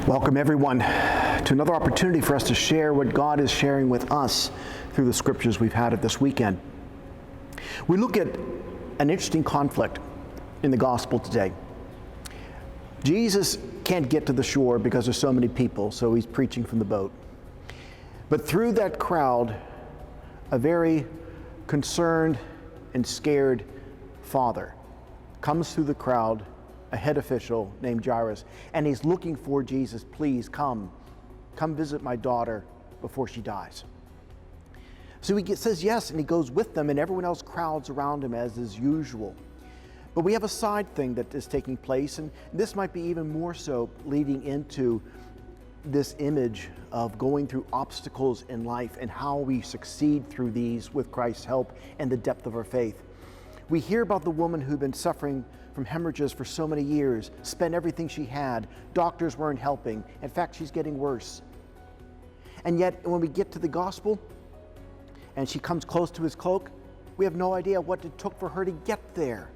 Welcome everyone to another opportunity for us to share what God is sharing with us through the scriptures we've had this weekend. We look at an interesting conflict in the gospel today. Jesus can't get to the shore because there's so many people, so he's preaching from the boat. But through that crowd, a very concerned and scared father comes through the crowd, a head official named Jairus, and he's looking for Jesus. Please come visit my daughter before she dies. So he says yes, and he goes with them, and everyone else crowds around him as is usual. But we have a side thing that is taking place, and this might be even more so leading into this image of going through obstacles in life and how we succeed through these with Christ's help and the depth of our faith. We hear about the woman who'd been suffering from hemorrhages for so many years, spent everything she had, doctors weren't helping. In fact, she's getting worse. And yet, when we get to the gospel and she comes close to his cloak, we have no idea what it took for her to get there.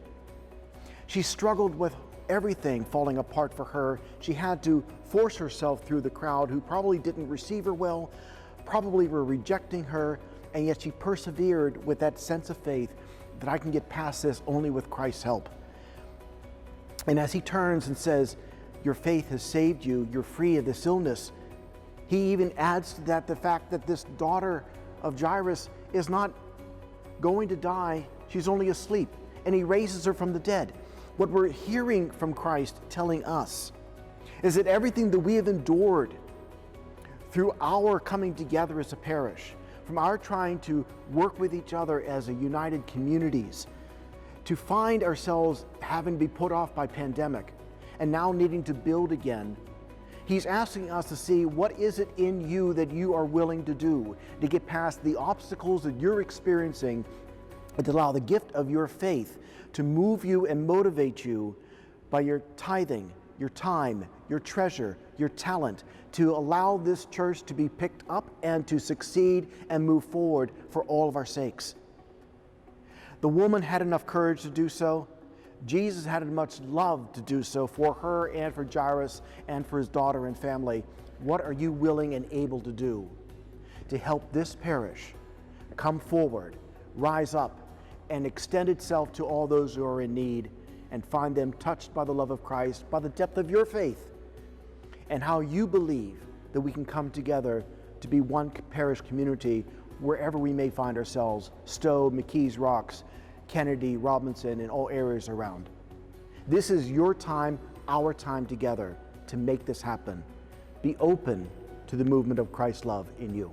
She struggled with everything falling apart for her. She had to force herself through the crowd who probably didn't receive her well, probably were rejecting her, and yet she persevered with that sense of faith that I can get past this only with Christ's help. And as he turns and says, your faith has saved you, you're free of this illness, he even adds to that the fact that this daughter of Jairus is not going to die, she's only asleep, and he raises her from the dead. What we're hearing from Christ telling us is that everything that we have endured through our coming together as a parish, from our trying to work with each other as a united communities, to find ourselves having to be put off by pandemic and now needing to build again, he's asking us to see what is it in you that you are willing to do to get past the obstacles that you're experiencing and to allow the gift of your faith to move you and motivate you by your tithing, your time, your treasure, your talent, to allow this church to be picked up and to succeed and move forward for all of our sakes. The woman had enough courage to do so. Jesus had much love to do so for her and for Jairus and for his daughter and family. What are you willing and able to do to help this parish come forward, rise up, and extend itself to all those who are in need and find them touched by the love of Christ, by the depth of your faith, and how you believe that we can come together to be one parish community wherever we may find ourselves, Stowe, McKees Rocks, Kennedy, Robinson, and all areas around. This is your time, our time together to make this happen. Be open to the movement of Christ's love in you.